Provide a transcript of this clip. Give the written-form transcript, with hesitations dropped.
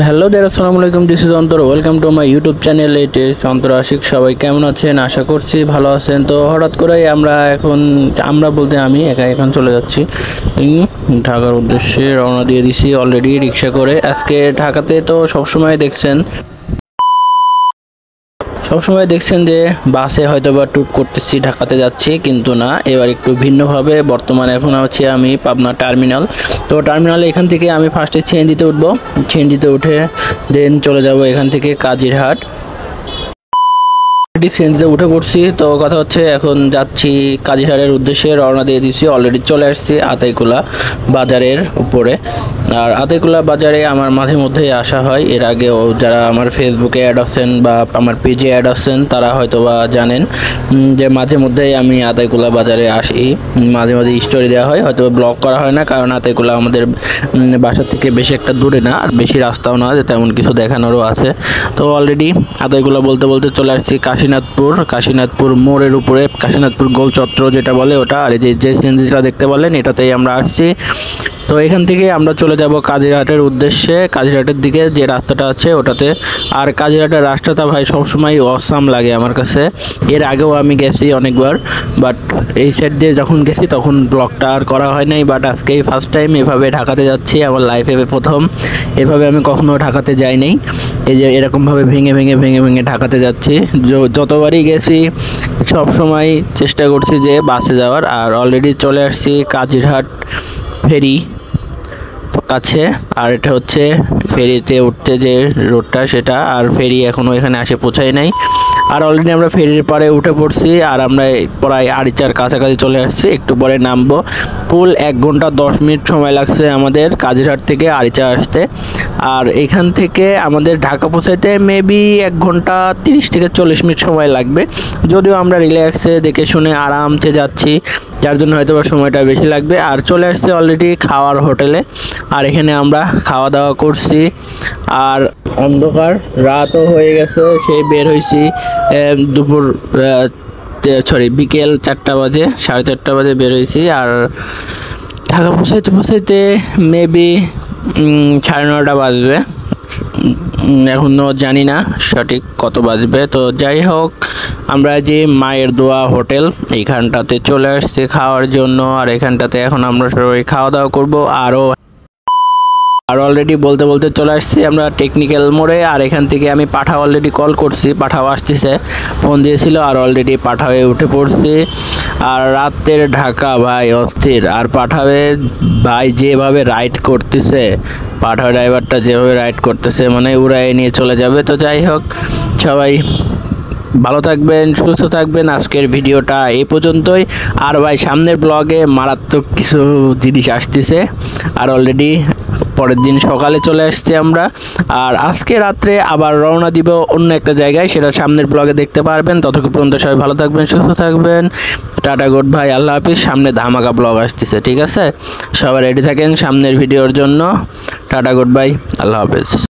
Hello দেয়ার আসসালামু আলাইকুম, this is অন্তর। Welcome to my YouTube channel. It is অন্তর আশিক। সবাই কেমন আছেন? আশা করছি ভালো আছেন। তো হঠাৎ করে আমরা বলতে আমি এখন চলে যাচ্ছি ঢাকার উদ্দেশ্যে রওনা দিয়ে দিছি অলরেডি রিক্সা করে। আজকে ঢাকাতে তো সবসময় দেখছেন যে বাসে হয়তো বা ট্যুর করতেছি, ঢাকাতে যাচ্ছি, কিন্তু না, এবার একটু ভিন্নভাবে। বর্তমানে এখন আছি আমি পাবনা টার্মিনাল। তো টার্মিনালে এখান থেকে আমি ফার্স্টে সিএনজিতে উঠবো, সিএনজিতে উঠে দেন চলে যাব এখান থেকে কাজিরহাট। সিএনজিতে উঠে পড়ছি। তো কথা হচ্ছে এখন যাচ্ছি কাজিরহাটের উদ্দেশ্যে, রওনা দিয়ে দিছি। অলরেডি চলে আসছি আতাইকুলা বাজারের উপরে। আর আতাইকুলা বাজারে আমার মাঝে মধ্যেই আসা হয়। এর আগেও যারা আমার ফেসবুকে অ্যাড আছেন বা আমার পেজে অ্যাড আছেন তারা হয়তো বা জানেন যে মাঝে মধ্যেই আমি আতাইকুলা বাজারে আসি। মাঝে মাঝে স্টোরি দেওয়া হয়, হয়তো ব্লগ করা হয় না, কারণ আতাইকুলা আমাদের বাসা থেকে বেশি একটা দূরে না, আর বেশি রাস্তাও না যে তেমন কিছু দেখানোরও আছে। তো অলরেডি আতাইকুলা বলতে বলতে চলে আসছি কাশীনাথপুর মোড়ের উপরে, কাশীনাথপুর গোল চত্বর যেটা বলে ওটা। আর এই যে সিএনজিটা দেখতে বলেন, এটাতেই আমরা আসছি। তো এখান থেকে আমরা চলে যাব কাজিরহাটের উদ্দেশ্যে, কাজিরহাটের দিকে যে রাস্তাটা আছে ওটাতে। আর কাজিরহাটের রাস্তাটা ভাই সবসময় অসাম লাগে আমার কাছে। এর আগেও আমি গেছি অনেকবার, বাট এই সাইড দিয়ে যখন গেছি তখন ব্লগটা আর করা হয় নাই। বাট আজকেই ফার্স্ট টাইম এভাবে ঢাকাতে যাচ্ছি, আমার লাইফে প্রথম। এভাবে আমি কখনো ঢাকাতে যাই নাই, এই যে এরকমভাবে ভেঙে ঢাকাতে যাচ্ছি। যতবারই গেছি সব সময় চেষ্টা করছি যে বাসে যাওয়ার। আর অলরেডি চলে আসছি কাজিরহাট ফেরি কাছে। আর এটা হচ্ছে ফেরিতে উঠতে যে রোডটা সেটা, আর ফেরি এখনও এখানে আসে পৌঁছায় নাই। আর অলরেডি আমরা ফেরির পাড়ে উঠে পড়ছি, আর আমরা প্রায় আরিচার কাছাকাছি চলে আসছি। একটু পরে নামবো। ফুল 1 ঘন্টা 10 মিনিট সময় লাগছে আমাদের কাজিরহাট থেকে আরিচা আসতে। আর এখান থেকে আমাদের ঢাকা পৌঁছাইতে মেবি 1 ঘন্টা 30 থেকে 40 মিনিট সময় লাগবে, যদিও আমরা রিল্যাক্সে দেখে শুনে আরামসে যাচ্ছি, যার জন্য হয়তো সময়টা বেশি লাগবে। আর চলে আসছে অলরেডি খাওয়ার হোটেলে, আর এখানে আমরা খাওয়া দাওয়া করছি। আর অন্ধকার রাতও হয়ে গেছে, সেই বের হয়েছি বিকেল 4টা বাজে, 4:30 বাজে বের হয়েছি। আর ঢাকা পৌঁছাইতে মেবি 9:30 বাজবে। এখনও জানি না সঠিক কত বাজবে। তো যাই হোক, আমরা যে মায়ের দোয়া হোটেল এইখানটাতে চলে আসছি খাওয়ার জন্য। আর এখানটাতে এখন আমরা সবাই খাওয়া দাওয়া করবো। আর অলরেডি বলতে চলে আসছি আমরা টেকনিক্যাল মোড়ে। আর এখান থেকে আমি পাঠাও অলরেডি কল করছি, পাঠাও আসতেছে, ফোন দিয়েছিল। আর অলরেডি পাঠাওয়ে উঠে পড়ছি। আর রাতের ঢাকা ভাই অস্থির। আর পাঠাওয়ে ভাই যেভাবে রাইড করতেছে, পাঠাও ড্রাইভারটা যেভাবে রাইড করতেছে মানে উড়াই নিয়ে চলে যাবে। তো যাই হোক, সবাই ভালো থাকবেন, সুস্থ থাকবেন। আজকের ভিডিওটা এই পর্যন্তই। আর ভাই সামনের ব্লগে মারাত্মক কিছু জিনিস আসতেছে। আর অলরেডি পরের দিন সকালে চলে আসছি আমরা। আর আজকে রাত্রে আবার রওনা দিব অন্য একটা জায়গায়, সেটা সামনের ব্লগে দেখতে পারবেন। ততক্ষণ পর্যন্ত সবাই ভালো থাকবেন, সুস্থ থাকবেন। টাটা, গুড বাই, আল্লাহ হাফিজ। সামনে ধামাকা ব্লগ আসতেছে, ঠিক আছে? সবাই রেডি থাকেন সামনের ভিডিওর জন্য। টাটা, গুড বাই, আল্লাহ হাফিজ।